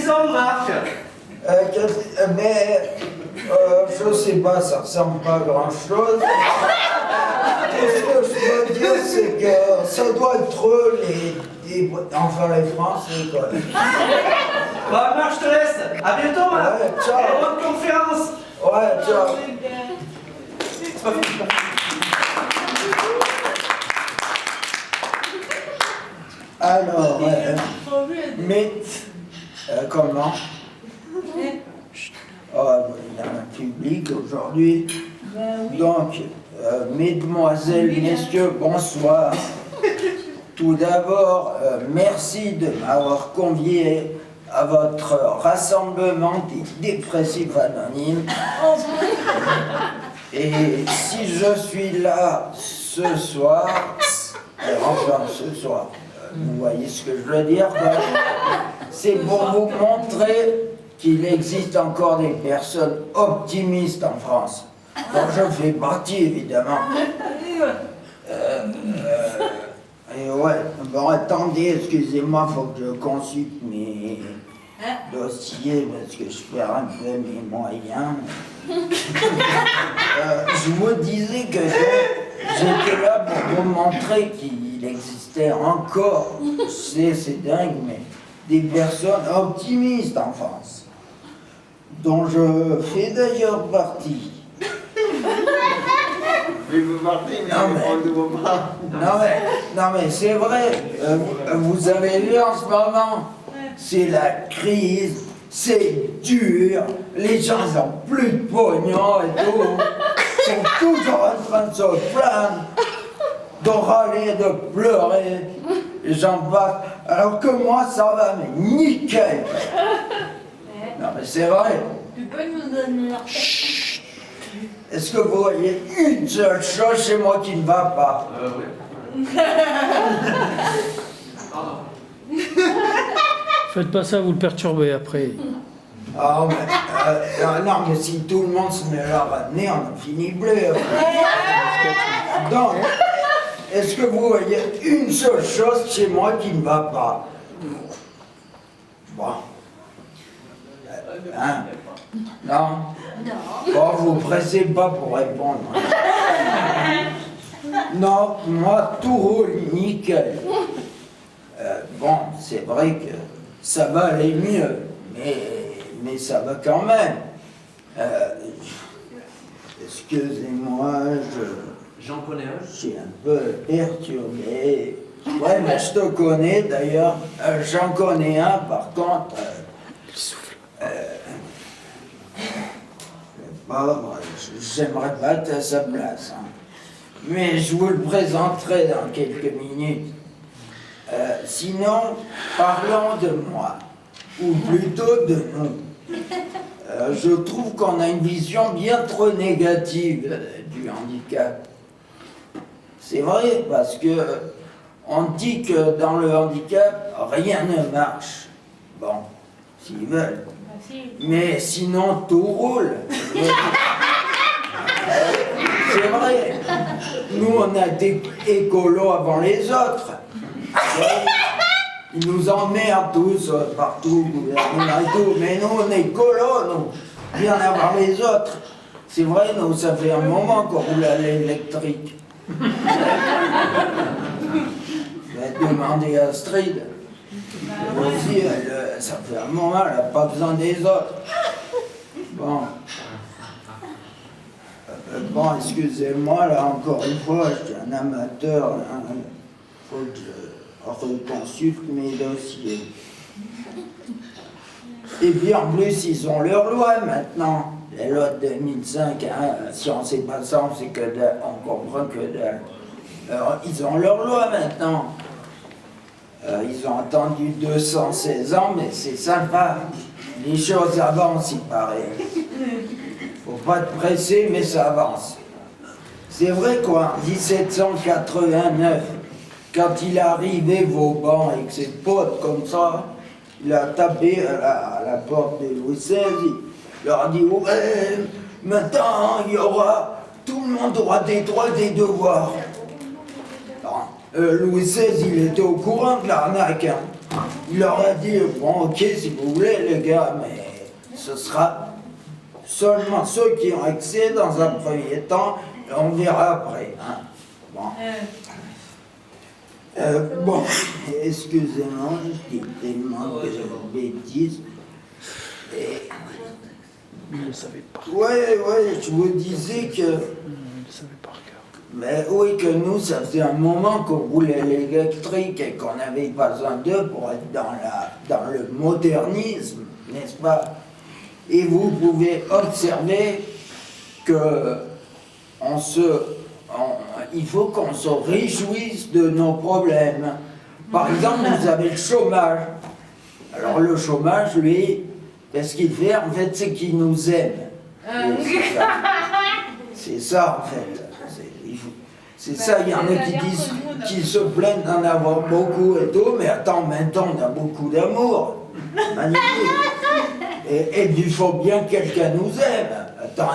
exemple, Marc? Mais je sais pas, ça ressemble pas à grand chose. Tout ce que je peux dire, c'est que ça doit être enfin les Français, quoi. Bon, Marc, je te laisse. À bientôt, Marc. Ouais, ciao. Et bonne conférence. Ouais, ciao. C'est pas fini, c'est pas fini. Alors, mais comment? Oh, il y a un public aujourd'hui. Donc, mesdemoiselles, messieurs, bonsoir. Tout d'abord, merci de m'avoir convié à votre rassemblement des dépressifs anonymes. Et si je suis là ce soir, enfin ce soir, vous voyez ce que je veux dire, quoi. C'est pour vous montrer qu'il existe encore des personnes optimistes en France, dont je fais partie évidemment. Et ouais, bon attendez, excusez-moi, faut que je consulte mes dossiers parce que je perds un peu mes moyens. Je vous disais que j'étais là pour vous montrer qu'il existait encore, c'est dingue, mais des personnes optimistes en France, dont je fais d'ailleurs partie. Mais vous partez, mais on ne voit pas. Non mais c'est vrai, vous avez vu en ce moment, c'est la crise, c'est dur, les gens n'ont plus de pognon et tout, ils sont toujours en train de se plaindre, de râler, de pleurer, et j'en passe, alors que moi ça va, mais nickel. Non mais c'est vrai. Tu peux nous donner leur Chut. Est-ce que vous voyez une seule chose chez moi qui ne va pas? Oui. Faites pas ça, vous le perturbez après. Ah mais, non mais si tout le monde se met là à venir, on a fini bleu. Donc, est-ce que vous voyez une seule chose chez moi qui ne va pas? Bon. Hein? Non? Bon, vous pressez pas pour répondre. Non, moi tout roule nickel. Bon, c'est vrai que ça va aller mieux, mais ça va quand même. Excusez-moi, J'en connais un. je suis un peu perturbé. Ouais, mais je te connais d'ailleurs. J'en connais un, par contre. Bon, j'aimerais pas être à sa place. Hein. Mais je vous le présenterai dans quelques minutes. Sinon, parlons de moi, ou plutôt de nous. Je trouve qu'on a une vision bien trop négative du handicap. C'est vrai, parce que on dit que dans le handicap, rien ne marche. Bon, s'ils veulent. Mais sinon, tout roule. C'est vrai. Nous, on a des écolos avant les autres. Ils nous emmerdent tous, partout, gouvernement et tout. Mais nous, on est écolos, nous. Bien avant les autres. C'est vrai, nous, ça fait un moment qu'on roule à l'électrique. Je vais demander à Astrid. Elle aussi, ça fait un moment, elle n'a pas besoin des autres. Bon. Bon, excusez-moi, là, encore une fois, je suis un amateur. Il faut que je reconsulte mes dossiers. Et puis, en plus, ils ont leur loi maintenant. Les lois de 2005, hein, si on ne sait pas ça, on sait que dalle, on comprend que dalle. Alors, ils ont leur loi maintenant. Ils ont attendu 216 ans, mais c'est sympa. Les choses avancent, il paraît. Faut pas te presser, mais ça avance. C'est vrai quoi, en 1789, quand il est arrivé Vauban avec ses potes comme ça, il a tapé à la porte de Louis XVI, il leur a dit « Ouais, maintenant, tout le monde aura des droits et des devoirs. » Louis XVI, il était au courant de l'arnaque. Hein. Il leur a dit, bon, ok, si vous voulez, les gars, mais ce sera seulement ceux qui ont accès dans un premier temps, et on verra après. Hein. Bon. Bon, excusez-moi, je dis tellement de bêtises. Et... Il le savait pas. Ouais, je vous disais que... Il le savait par cœur. Mais oui, que nous, ça faisait un moment qu'on roulait l'électrique et qu'on n'avait pas besoin d'eux pour être dans le modernisme, n'est-ce pas? Et vous pouvez observer que il faut qu'on se réjouisse de nos problèmes. Par exemple, vous avez le chômage. Alors le chômage, lui, qu'est-ce qu'il fait? En fait, c'est qu'il nous aime. C'est ça, en fait. C'est ça, il y en a qui se plaignent d'en avoir beaucoup et tout, mais attends, maintenant on a beaucoup d'amour. Magnifique. Et il faut bien que quelqu'un nous aime. Attends,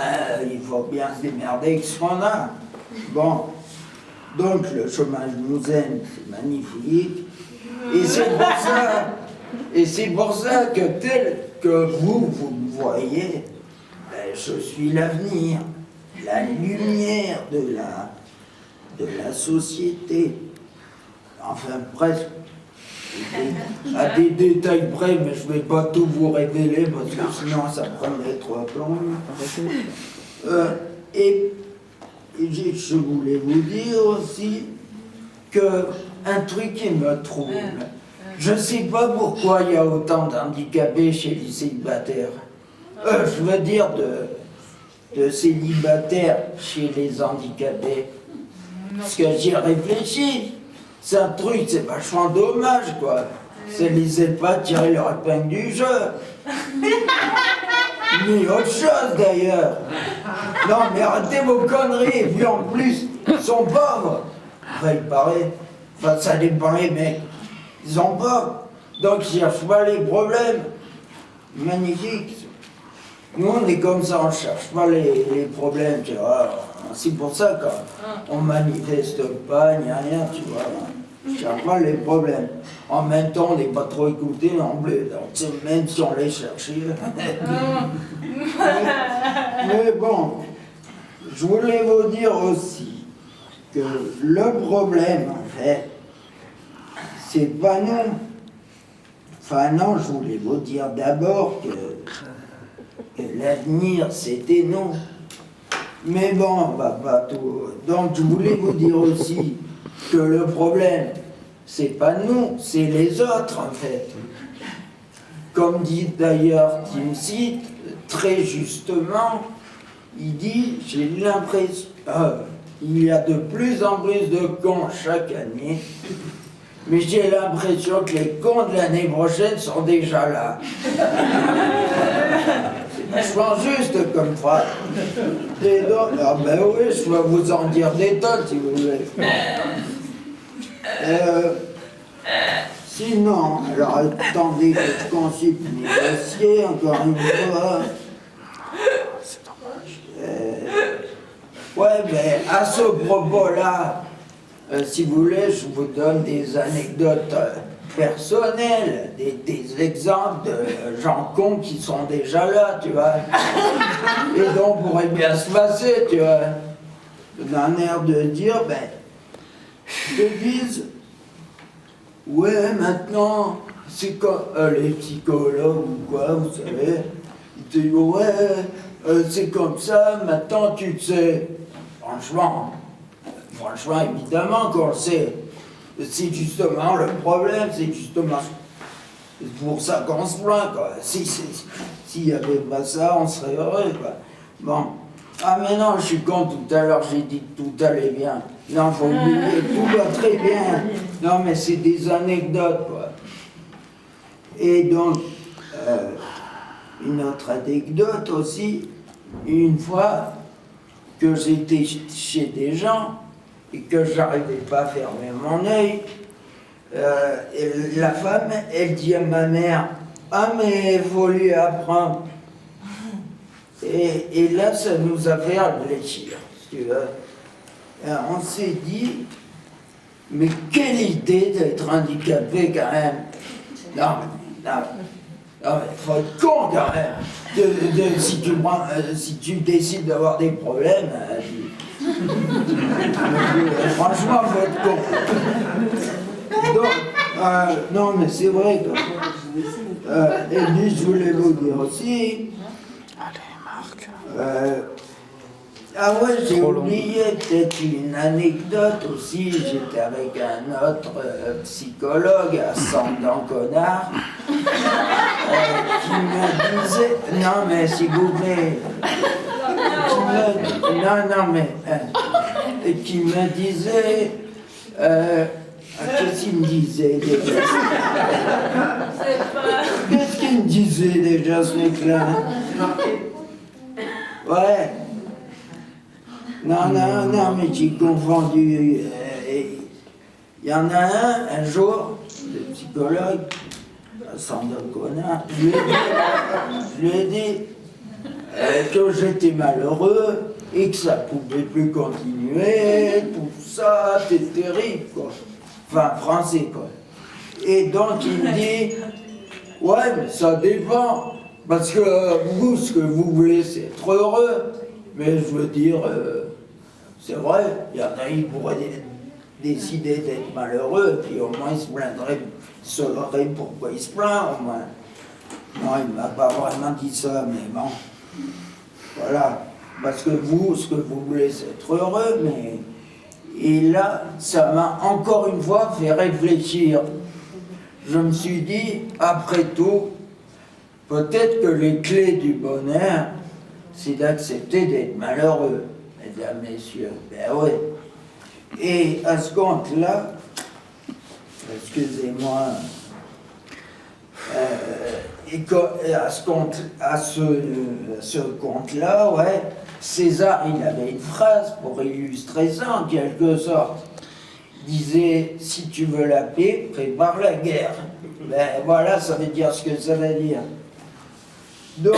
il faut bien se démerder avec ce qu'on a. Bon, donc le chômage nous aime, c'est magnifique. Et c'est pour ça que tel que vous me voyez, ben, je suis l'avenir, la lumière de la société. Enfin, presque. À des détails près, mais je ne vais pas tout vous révéler parce que sinon ça prendrait trop long. Et je voulais vous dire aussi qu'un truc qui me trouble, je ne sais pas pourquoi il y a autant d'handicapés chez les célibataires. Je veux dire de célibataires chez les handicapés. Parce que j'y ai réfléchi. C'est un truc, c'est vachement dommage, quoi. Ça les aide pas à tirer leur épingle du jeu. Ni autre chose, d'ailleurs. Non, mais arrêtez vos conneries. Et puis en plus, ils sont pauvres. Enfin, il paraît. Enfin, ça dépend les mecs. Ils sont pauvres. Donc, ils cherchent pas les problèmes. Magnifique. Nous, on est comme ça, on cherche pas les problèmes, tu vois. C'est pour ça qu'on manifeste pas, ni rien, tu vois. On cherche pas les problèmes. En même temps, on n'est pas trop écouté non plus. Donc, même si on les cherchait. Mais bon, je voulais vous dire aussi que le problème, en fait, c'est pas nous. Enfin non, je voulais vous dire d'abord que l'avenir, c'était nous. Mais bon, on va pas tout... Donc je voulais vous dire aussi que le problème, c'est pas nous, c'est les autres, en fait. Comme dit d'ailleurs Tim Seed, très justement, il dit, j'ai l'impression... il y a de plus en plus de cons chaque année, mais j'ai l'impression que les cons de l'année prochaine sont déjà là. C'est vachement juste comme phrase. Et donc, ah ben oui, je peux vous en dire des tonnes si vous voulez. Sinon, alors attendez que je consulte mes dossiers, encore une fois. Ouais, mais à ce propos-là, si vous voulez, je vous donne des anecdotes personnelles, des exemples de gens cons qui sont déjà là, tu vois. Et donc, pourrait bien se passer, tu vois. D'un air de dire, ben, ils te disent, ouais, maintenant, c'est comme les psychologues ou quoi, vous savez, ils te disent, ouais, c'est comme ça, maintenant tu le sais. Franchement, évidemment qu'on le sait. C'est justement le problème, c'est justement pour ça qu'on se plaint, quoi. S'il n'y avait pas ça, on serait heureux, quoi. Bon. Ah, mais non, je suis con, tout à l'heure, j'ai dit que tout allait bien. Non, faut oublier, tout va très bien. Non, mais c'est des anecdotes, quoi. Et donc, une autre anecdote aussi, une fois que j'étais chez des gens, et que j'arrivais pas à fermer mon œil, la femme, elle dit à ma mère, ah mais il faut lui apprendre. Et là, ça nous a fait réfléchir, si tu veux. On s'est dit, mais quelle idée d'être handicapé quand même. Non, mais faut être con quand même. Si tu décides d'avoir des problèmes, franchement, faut être con. Donc, non, mais c'est vrai. Et puis, je voulais vous dire aussi. Allez, Marc. Ah ouais, j'ai oublié peut-être une anecdote aussi. J'étais avec un autre psychologue à Sandan-Connard qui me disait... Non mais s'il vous plaît... qui me disait... qu'est-ce qu'il me disait déjà? Qu'est-ce qu'il me disait déjà ce mec-là? Ouais. Non, mais j'ai confondu. Il y en a un jour, le psychologue, Sandra Connard, je lui ai dit que j'étais malheureux et que ça pouvait plus continuer, tout ça, c'était terrible, quoi. Enfin, français, quoi. Et donc, il me dit, ouais, mais ça dépend, parce que vous, ce que vous voulez, c'est être heureux. Mais je veux dire, c'est vrai, il y en a, ils pourraient décider d'être malheureux, puis au moins ils se plaindraient, ils sauraient pourquoi ils se plaignent, au moins. Non, il ne m'a pas vraiment dit ça, mais bon. Voilà. Parce que vous, ce que vous voulez, c'est être heureux, mais... Et là, ça m'a encore une fois fait réfléchir. Je me suis dit, après tout, peut-être que les clés du bonheur, c'est d'accepter d'être malheureux, mesdames, messieurs. Ben oui. Et à ce compte-là, excusez-moi, à ce compte-là, ouais, César, il avait une phrase pour illustrer ça en quelque sorte. Il disait, si tu veux la paix, prépare la guerre. Ben voilà, ça veut dire ce que ça veut dire. Donc,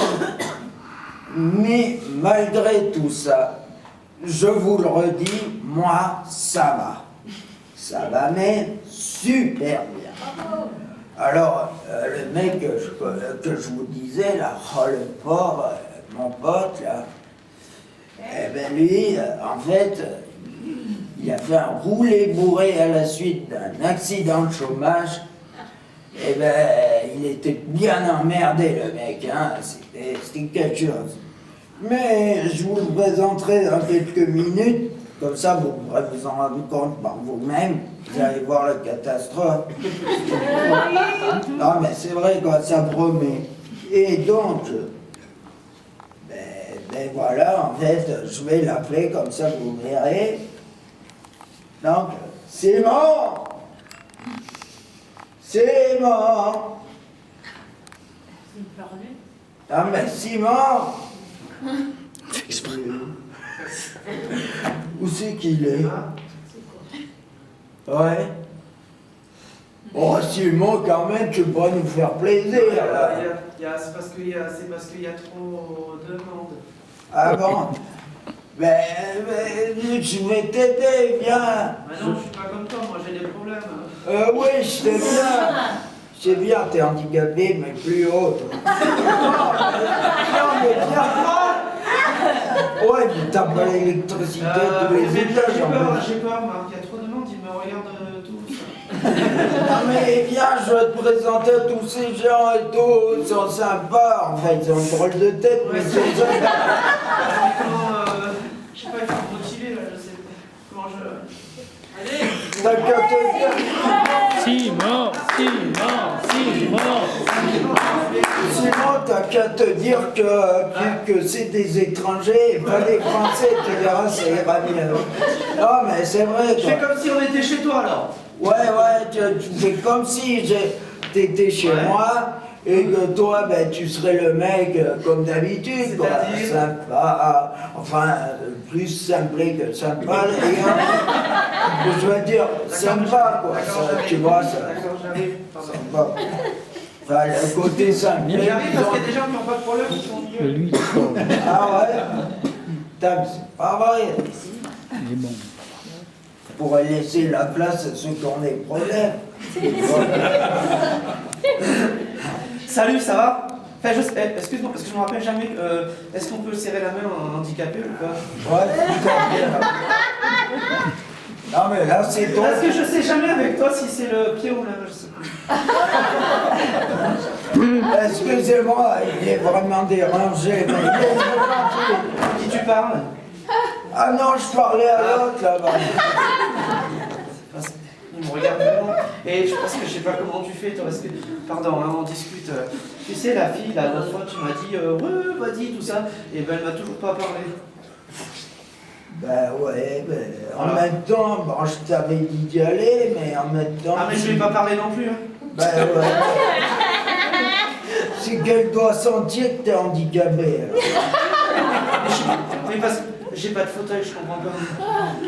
mais malgré tout ça, je vous le redis, moi, ça va. Ça va même super bien. Alors, le mec que je vous disais, là, oh, le pauvre, mon pote, là, eh ben lui, en fait, il a fait un roulé bourré à la suite d'un accident de chômage. Eh ben, il était bien emmerdé, le mec, hein, c'était quelque chose. Mais je vous le présenterai dans quelques minutes, comme ça vous pourrez vous en rendre compte par vous-même, vous allez voir la catastrophe. Non mais c'est vrai quoi, ça promet. Et donc, ben voilà, en fait, je vais l'appeler comme ça vous verrez. Donc, Simon! Simon! Ah mais Simon! Où c'est qu'il est? Ouais. Oh Simon, quand même, tu pourrais nous faire plaisir. Là. C'est parce qu'il y a trop de monde. Ah bon? Ben, je vais t'aider, viens. Mais non, je suis pas comme toi, moi j'ai des problèmes. Oui, je sais bien. Je sais bien, t'es handicapé, mais plus haut. Non, mais viens pas. Ouais, mais t'as pas l'électricité tous les étages. J'ai peur, Marc, il y a trop de monde, ils me regardent tous. Non mais viens, je vais te présenter à tous ces gens et tout, ils sont sympas, en fait, ils ont une drôle de tête, mais ils sont sympas. Je sais pas, il faut me motiver là, je sais pas comment je... Allez. T'as qu'à te dire... Simon, Simon, t'as qu'à te dire que c'est des étrangers et pas des Français, tu verras, ça ira mieux. Non mais c'est vrai, Je quoi. fais comme si on était chez toi alors. Ouais, tu fais comme si t'étais chez moi et que toi, ben, tu serais le mec comme d'habitude, quoi. C'est-à-dire Sympa, enfin, plus simplé que sympa, d'ailleurs. Je veux dire, sympa, quoi. Ça, tu vois, ça. D'accord, j'arrive. Pardon. Sympa. Enfin, le côté simple. J'arrive parce qu'il y a des gens qui n'ont pas de problème, ils sont vieux. lui, Ah ouais? Putain, mais c'est pas vrai. il est bon. pourrais laisser la place à ceux qui ont des problèmes. Salut, ça va? Enfin, excuse-moi, parce que je me rappelle jamais. Est-ce qu'on peut serrer la main en handicapé ou pas? Ouais, tout à fait. Non mais là c'est ton... Parce que je sais jamais avec toi si c'est le pied ou la main, je sais pas. Excusez-moi, il est vraiment dérangé, mais il est gentil. Qui tu parles? Ah non, je parlais à l'autre là-bas. Il me regarde vraiment. Et je pense que je sais pas comment tu fais, toi, parce que, pardon, hein, on discute. Tu sais, la fille, là, l'autre fois, tu m'as dit, ouais, vas-y, tout ça, et ben, elle m'a toujours pas parlé. Ben ouais, en même temps, bon, je t'avais dit d'y aller, mais en même temps... Ah, mais je lui ai pas parlé non plus, hein. Ben ouais. C'est qu'elle doit sentir que t'es handicapé, alors. Mais parce que j'ai pas de fauteuil, je comprends pas.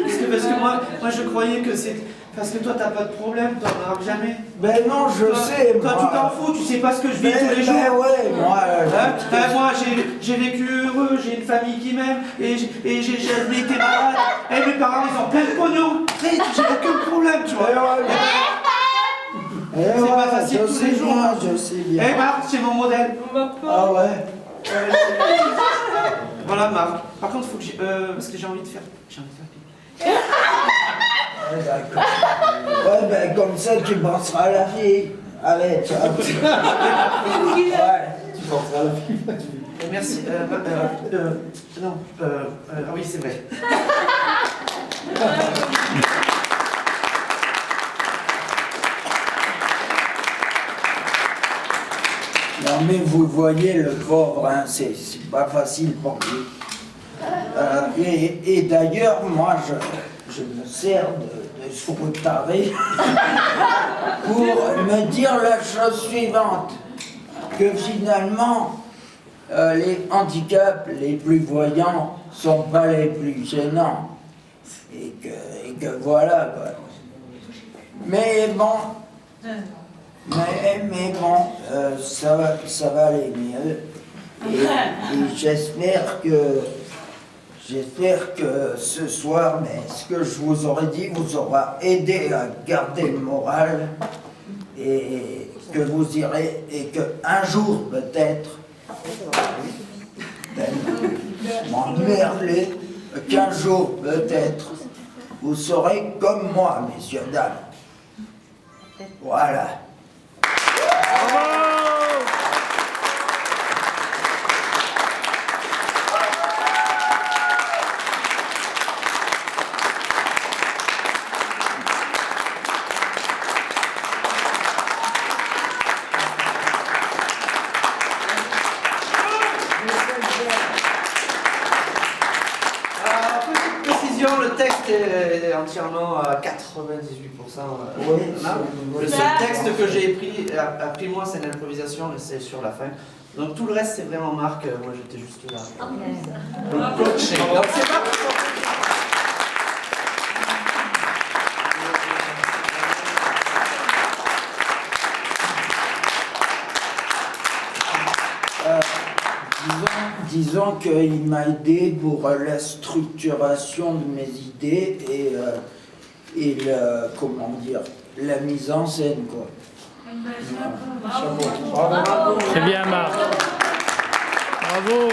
Parce que moi je croyais que c'est... Parce que toi, t'as pas de problème, t'en auras jamais. Ben non, je sais, toi, moi. tu t'en fous, tu sais pas ce que je vis tous les jours. Ben ouais, moi... Moi, j'ai vécu heureux, j'ai une famille qui m'aime, et j'ai jamais été malade. Et mes parents, ils ont plein de pognon. J'ai aucun problème, tu vois. C'est pas facile tous les jours. Je sais bien. Eh Marc, c'est mon modèle. Ah ouais. Voilà Marc. Par contre, faut que parce que j'ai envie de faire pipi. Ouais, d'accord. Ouais, ben comme ça, tu penseras à la vie. Allez, ciao. Ouais. Tu penseras à la fille. Merci. Non. Ah oui, c'est vrai. Non mais vous voyez le pauvre, hein, c'est pas facile pour lui. Et d'ailleurs, moi je me sers de ce taré pour me dire la chose suivante, que finalement les handicaps les plus voyants sont pas les plus gênants. Et que voilà quoi. Mais bon. Mais bon, ça va aller mieux. Et j'espère que ce soir, mais ce que je vous aurais dit vous aura aidé à garder le moral et que vous irez, et qu'un jour peut-être, je m'emmerderai, qu'un jour peut-être, vous serez comme moi, messieurs, dames. Voilà. Petite précision, le texte est entièrement à 98%. Oui, Le seul texte que j'ai appris moi, c'est l'improvisation et c'est sur la fin. Donc tout le reste, c'est vraiment Marc. Moi, j'étais juste là. Donc coaché. Donc c'est pas... Disons qu'il m'a aidé pour la structuration de mes idées et comment dire, la mise en scène, quoi. C'est bien, Marc. Bravo.